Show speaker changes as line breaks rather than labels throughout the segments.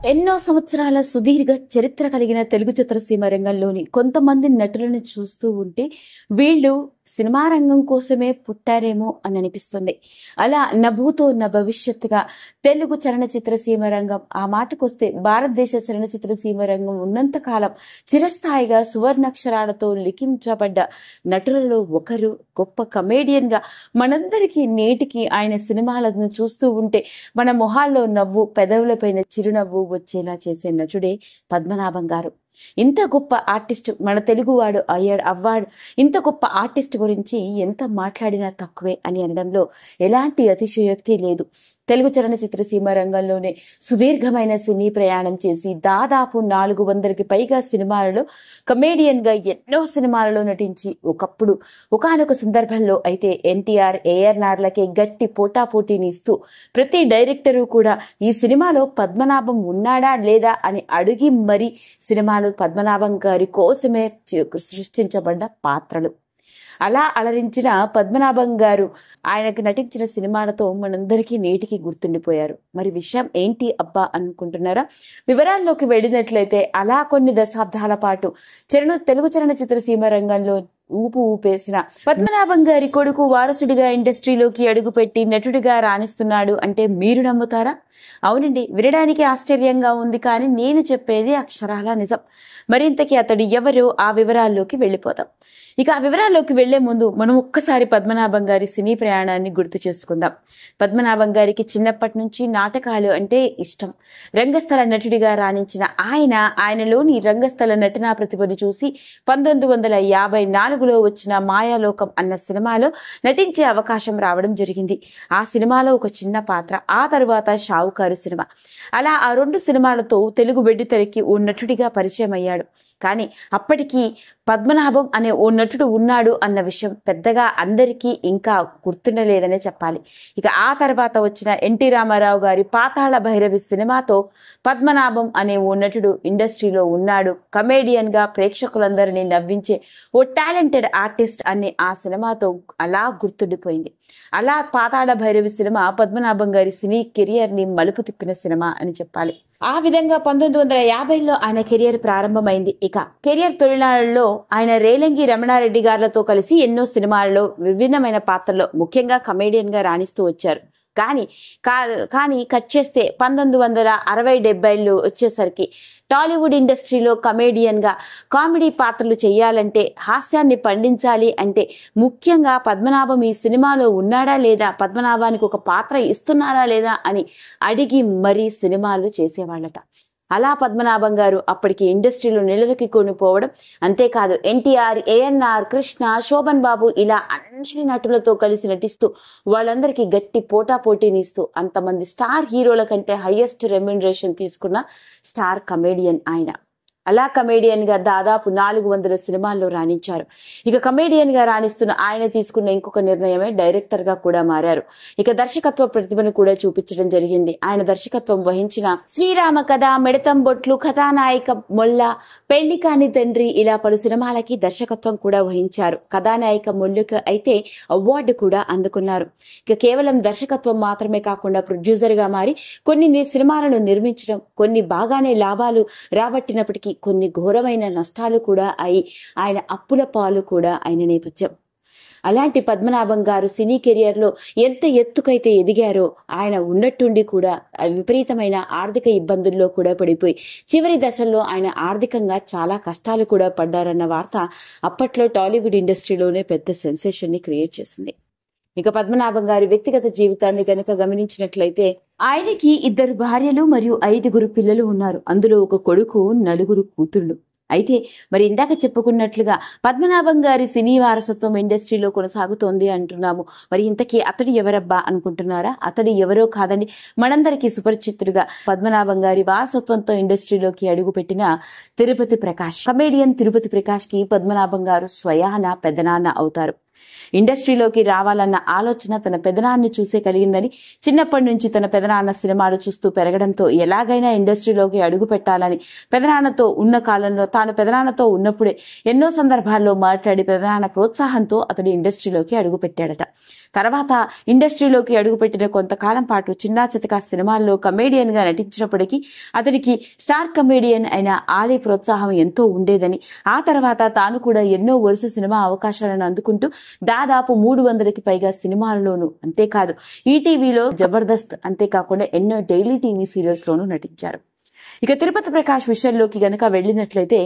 ఎన్నో సంవత్సరాల సుదీర్ఘ చరిత్ర కలిగిన తెలుగు చిత్రసీమ రంగంలోని కొంతమంది నటులను చూస్తూ ఉంటే వీళ్ళు సినిమా రంగం కోసమే పుట్టారేమో అని అనిపిస్తుంది. అలా నభూతో నా భవిష్యత్తుగా తెలుగు చలనచిత్రసీమ రంగం, ఆ మాటకొస్తే భారతదేశ చలనచిత్రసీమ రంగం ఉన్నంత కాలం చిరస్థాయిగా సువర్ణాక్షరాలతో లిఖించబడ్డ నటులలో ఒకరు, గొప్ప కమేడియన్ గా మనందరికీ నేటికి ఆయన సినిమాలను చూస్తూ ఉంటే మన మొహాల్లో నవ్వు, పెదవులపైన చిరునవ్వు వచ్చేలా చేసే నటుడే పద్మనాభం గారు. ఇంత గొప్ప ఆర్టిస్ట్ మన తెలుగువాడు అవ్వాడు. ఇంత గొప్ప ఆర్టిస్ట్ గురించి ఎంత మాట్లాడినా తక్కువే అని అనడంలో ఎలాంటి అతిశయోక్తి లేదు. తెలుగు చలనచిత్రసీమ రంగంలోనే సుదీర్ఘమైన సినీ ప్రయాణం చేసి దాదాపు 400కి పైగా సినిమాలలో కమేడియన్ గా ఎన్నో సినిమాలలో నటించి ఒకానొక సందర్భంలో అయితే ఎన్టీఆర్, ఏఆర్ఆర్లకే గట్టి పోటాపోటీని ఇస్తూ ప్రతి డైరెక్టరు కూడా ఈ సినిమాలో పద్మనాభం ఉన్నాడా లేదా అని అడిగి మరీ సినిమాలు పద్మనాభం గారి కోసమే సృష్టించబడ్డ పాత్రలు. అలా అలరించిన పద్మనాభం గారు ఆయనకు నటించిన సినిమాలతో మనందరికీ నేటికి గుర్తుండిపోయారు. మరి విషయం ఏంటి అబ్బా అనుకుంటున్నారా? వివరాల్లోకి వెళ్ళినట్లయితే అలా కొన్ని దశాబ్దాల పాటు తెలుగు చలనచిత్రసీమ రంగంలో ఊపేసిన పద్మనాభం గారి కొడుకు వారసుడిగా ఇండస్ట్రీలోకి అడుగుపెట్టి నటుడిగా రాణిస్తున్నాడు అంటే మీరు నమ్ముతారా? అవునండి, వినడానికి ఆశ్చర్యంగా ఉంది, కానీ నేను చెప్పేది అక్షరాల నిజం. మరింతకీ అతడు ఎవరో ఆ వివరాల్లోకి వెళ్ళిపోదాం. ఇక ఆ వివరాల్లోకి వెళ్లే ముందు మనం ఒక్కసారి పద్మనాభం గారి సినీ ప్రయాణాన్ని గుర్తు చేసుకుందాం. పద్మనాభం గారికి చిన్నప్పటి నుంచి నాటకాలు అంటే ఇష్టం. రంగస్థల నటుడిగా రాణించిన ఆయనలోని రంగస్థల నటనా ప్రతిభను చూసి 1954లో వచ్చిన మాయాలోకం అన్న సినిమాలో నటించే అవకాశం రావడం జరిగింది. ఆ సినిమాలో ఒక చిన్న పాత్ర, ఆ తరువాత షావుకారు సినిమా. అలా ఆ 2 సినిమాలతో తెలుగు వెండితెరకి ఓ నటుడిగా పరిచయం అయ్యాడు. కానీ అప్పటికి పద్మనాభం అనే ఓ నటుడు ఉన్నాడు అన్న విషయం పెద్దగా అందరికీ ఇంకా గుర్తుండలేదనే చెప్పాలి. ఇక ఆ తర్వాత వచ్చిన ఎన్టీ రామారావు గారి పాతాళ భైరవి సినిమాతో పద్మనాభం అనే ఓ నటుడు ఇండస్ట్రీలో ఉన్నాడు, కమేడియన్ గా ప్రేక్షకులందరినీ నవ్వించే ఓ టాలెంటెడ్ ఆర్టిస్ట్ అని ఆ సినిమాతో అలా గుర్తుండిపోయింది. అలా పాతాళ భైరవి సినిమా పద్మనాభం గారి సినీ కెరియర్ ని మలుపు తిప్పిన సినిమా అని చెప్పాలి. ఆ విధంగా 1950లో ఆయన కెరియర్ ప్రారంభమైంది. ఇక కెరియర్ తొలినాళ్లలో ఆయన రేలంగి రమణారెడ్డి గారులతో కలిసి ఎన్నో సినిమాలలో విభిన్నమైన పాత్రల్లో ముఖ్యంగా కమేడియన్ గా రాణిస్తూ వచ్చారు. కానీ కట్ చేస్తే 1960-70లు వచ్చేసరికి టాలీవుడ్ ఇండస్ట్రీలో కమేడియన్ గా కామెడీ పాత్రలు చేయాలంటే, హాస్యాన్ని పండించాలి అంటే ముఖ్యంగా పద్మనాభం ఈ సినిమాలో ఉన్నాడా లేదా, పద్మనాభానికి ఒక పాత్ర ఇస్తున్నారా లేదా అని అడిగి మరీ సినిమాలు చేసేవాళ్ళట. అలా పద్మనాభం గారు అప్పటికి ఇండస్ట్రీలో నిలదొక్కి కొనిపోవడం, అంతేకాదు ఎన్టీఆర్, ఏఎన్ఆర్, కృష్ణ, శోభన్ బాబు ఇలా అన్ని నటులతో కలిసి నటిస్తూ వాళ్ళందరికీ గట్టి పోటాపోటీనిస్తూ అంతమంది స్టార్ హీరోల కంటే హైయెస్ట్ రెమ్యునరేషన్ తీసుకున్న స్టార్ కమేడియన్ ఆయన. అలా కమేడియన్ గా దాదాపు 400 సినిమాల్లో రాణించారు. ఇక కమేడియన్ గా రాణిస్తున్న ఆయన తీసుకున్న ఇంకొక నిర్ణయమే డైరెక్టర్ గా కూడా మారారు. ఇక దర్శకత్వ ప్రతిభను కూడా చూపించడం జరిగింది. ఆయన దర్శకత్వం వహించిన శ్రీరామ కథ, మిడతం బొట్లు, కథానాయక మొల్ల, పెళ్లి కాని తండ్రి ఇలా పలు సినిమాలకి దర్శకత్వం కూడా వహించారు. కథానాయక మొల్లుకు అయితే అవార్డు కూడా అందుకున్నారు. ఇక కేవలం దర్శకత్వం మాత్రమే కాకుండా ప్రొడ్యూసర్ గా మారి కొన్ని సినిమాలను నిర్మించడం, కొన్ని బాగానే లాభాలు రాబట్టినప్పటికీ కొన్ని ఘోరమైన నష్టాలు కూడా ఆయన అప్పుల పాలు కూడా ఆయన నేపథ్యం. అలాంటి పద్మనాభం గారు సినీ కెరియర్ లో ఎంత ఎత్తుకైతే ఎదిగారో, ఆయన ఉన్నట్టుండి కూడా విపరీతమైన ఆర్థిక ఇబ్బందుల్లో కూడా పడిపోయి చివరి దశల్లో ఆయన ఆర్థికంగా చాలా కష్టాలు కూడా పడ్డారన్న వార్త అప్పట్లో టాలీవుడ్ ఇండస్ట్రీలోనే పెద్ద సెన్సేషన్ ని క్రియేట్ చేసింది. ఇక పద్మనాభం గారి వ్యక్తిగత జీవితాన్ని కనుక గమనించినట్లయితే ఆయనకి 2 భార్యలు మరియు 5 పిల్లలు ఉన్నారు. అందులో ఒక కొడుకు, 4 కూతుళ్ళు. అయితే మరి ఇందాక చెప్పుకున్నట్లుగా పద్మనాభం గారి సినీ వారసత్వం ఇండస్ట్రీలో కొనసాగుతోంది అంటున్నాము. మరి ఇంతకీ అతడు ఎవరబ్బా అనుకుంటున్నారా? అతడు ఎవరో కాదండి, మనందరికీ సుపరిచితుడుగా పద్మనాభం గారి వారసత్వంతో ఇండస్ట్రీలోకి అడుగుపెట్టిన తిరుపతి ప్రకాష్. కమేడియన్ తిరుపతి ప్రకాష్ కి పద్మనాభం గారు స్వయాన పెద్దనాన్న అవుతారు. ఇండస్ట్రీలోకి రావాలన్న ఆలోచన తన పెదనాన్ని చూసే కలిగిందని, చిన్నప్పటి నుంచి తన పెదనాన్న సినిమాలు చూస్తూ పెరగడంతో ఎలాగైనా ఇండస్ట్రీలోకి అడుగు పెట్టాలని పెదనాన్నతో ఉన్న కాలంలో తాను పెదనాన్నతో ఉన్నప్పుడే ఎన్నో సందర్భాల్లో మాట్లాడి పెదనాన్న ప్రోత్సాహంతో అతడు ఇండస్ట్రీలోకి అడుగు పెట్టాడట. తర్వాత ఇండస్ట్రీలోకి అడుగుపెట్టిన కొంతకాలం పాటు చిన్నా చితకా సినిమాల్లో కమేడియన్ గా నటించినప్పటికీ అతనికి స్టార్ కమేడియన్ అయిన ఆలీ ప్రోత్సాహం ఎంతో ఉండేదని, ఆ తర్వాత తాను కూడా ఎన్నో వరుస సినిమా అవకాశాలను అందుకుంటూ దాదాపు 300కి పైగా సినిమాల్లోనూ, అంతేకాదు ఈటీవీలో జబర్దస్త్, అంతేకాకుండా ఎన్నో డైలీ టీవీ సీరియల్స్ లోనూ నటించారు. ఇక తిరుపతి ప్రకాష్ విషయంలోకి గనక వెళ్ళినట్లయితే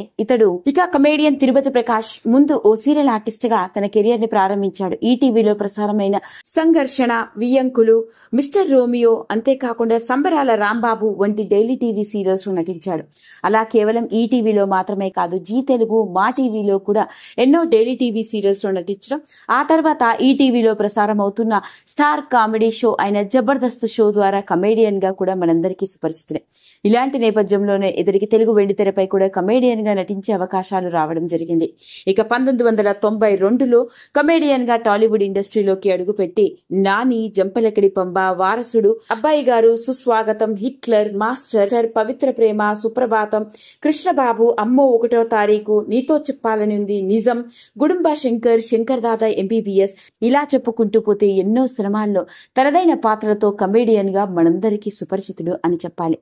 ఇక కమేడియన్ తిరుపతి ప్రకాష్ ముందు ఓ సీరియల్ ఆర్టిస్ట్ గా తన కెరియర్ ని ప్రారంభించాడు. ఈటీవీలో ప్రసారమైన సంఘర్షణ, వియ్యంకులు, మిస్టర్ రోమియో, అంతేకాకుండా సంబరాల రాంబాబు వంటి డైలీ టీవీ సీరియల్స్ లో నటించాడు. అలా కేవలం ఈటీవీలో మాత్రమే కాదు, జీ తెలుగు, మా టీవీలో కూడా ఎన్నో డైలీ టీవీ సీరియల్స్ లో నటించడం, ఆ తర్వాత ఈటీవీలో ప్రసారం అవుతున్న స్టార్ కామెడీ షో అయిన జబర్దస్త్ షో ద్వారా కమేడియన్ గా కూడా మనందరికీ సుపరిచితులే. ఇలాంటి నేపథ్యంలోనే ఇతడికి తెలుగు వెండితెరపై కూడా కమేడియన్ గా నటించే అవకాశాలు రావడం జరిగింది. ఇక 1992లో కమేడియన్ గా టాలీవుడ్ ఇండస్ట్రీలోకి అడుగుపెట్టి నాని, జంపలకిడి పంబ, వారసుడు, అబ్బాయి గారు, సుస్వాగతం, హిట్లర్, మాస్టర్, పవిత్ర ప్రేమ, సుప్రభాతం, కృష్ణబాబు, అమ్మో 1వ తారీఖు, నీతో చెప్పాలని ఉంది, నిజం, గుడుంబా శంకర్, శంకర్ దాదా ఎంబీబీఎస్, ఇలా చెప్పుకుంటూ పోతే ఎన్నో సినిమాల్లో తనదైన పాత్రలతో కమేడియన్ గా మనందరికీ సుపరిచితుడు అని చెప్పాలి.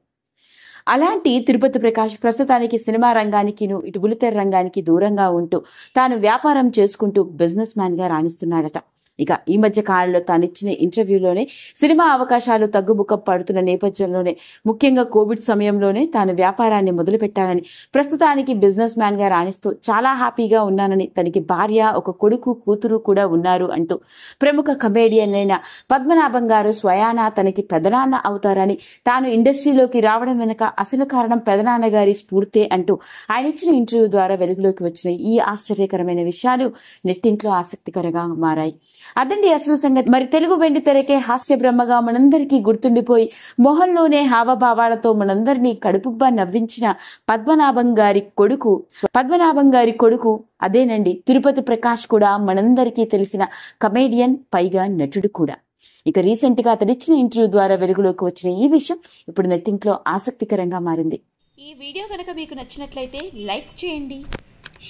అలాంటి తిరుపతి ప్రకాష్ ప్రస్తుతానికి సినిమా రంగానికి ఇటు బుల్లితెర రంగానికి దూరంగా ఉంటూ తాను వ్యాపారం చేసుకుంటూ బిజినెస్ మ్యాన్ గా రాణిస్తున్నాడట. ఇక ఈ మధ్య కాలంలో తాను ఇచ్చిన ఇంటర్వ్యూలోనే సినిమా అవకాశాలు తగ్గుముఖం పడుతున్న నేపథ్యంలోనే, ముఖ్యంగా కోవిడ్ సమయంలోనే తాను వ్యాపారాన్ని మొదలుపెట్టాలని, ప్రస్తుతానికి బిజినెస్ మ్యాన్ గా రాణిస్తూ చాలా హ్యాపీగా ఉన్నానని, తనకి భార్య, ఒక కొడుకు, కూతురు కూడా ఉన్నారు అంటూ ప్రముఖ కమేడియన్ అయిన పద్మనాభం గారు స్వయానా తనకి పెదనాన్న అవుతారని, తాను ఇండస్ట్రీలోకి రావడం వెనుక అసలు కారణం పెదనాన్న గారి స్ఫూర్తే అంటూ ఆయన ఇచ్చిన ఇంటర్వ్యూ ద్వారా వెలుగులోకి వచ్చిన ఈ ఆశ్చర్యకరమైన విషయాలు నెట్టింట్లో ఆసక్తికరంగా మారాయి. అదండి అసలు సంగతి. మరి తెలుగు వెండి తెరకే హాస్య బ్రహ్మగా మనందరికీ గుర్తుండిపోయి మొహంలోనే హావభావాలతో మనందరినీ కడుపుబ్బా నవ్వించిన పద్మనాభం గారి కొడుకు అదేనండి తిరుపతి ప్రకాష్ కూడా మనందరికీ తెలిసిన కమేడియన్, పైగా నటుడు కూడా. ఇక రీసెంట్ గా అతడిచ్చిన ఇంటర్వ్యూ ద్వారా వెలుగులోకి వచ్చిన ఈ విషయం ఇప్పుడు నెట్టింట్లో ఆసక్తికరంగా మారింది.
ఈ వీడియో కనుక మీకు నచ్చినట్లయితే లైక్ చేయండి,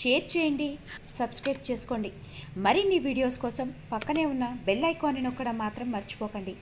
షేర్ చేయండి, సబ్స్క్రైబ్ చేసుకోండి. మరిన్ని వీడియోస్ కోసం పక్కనే ఉన్న బెల్ ఐకాన్ని నొక్కడం మాత్రం మర్చిపోకండి.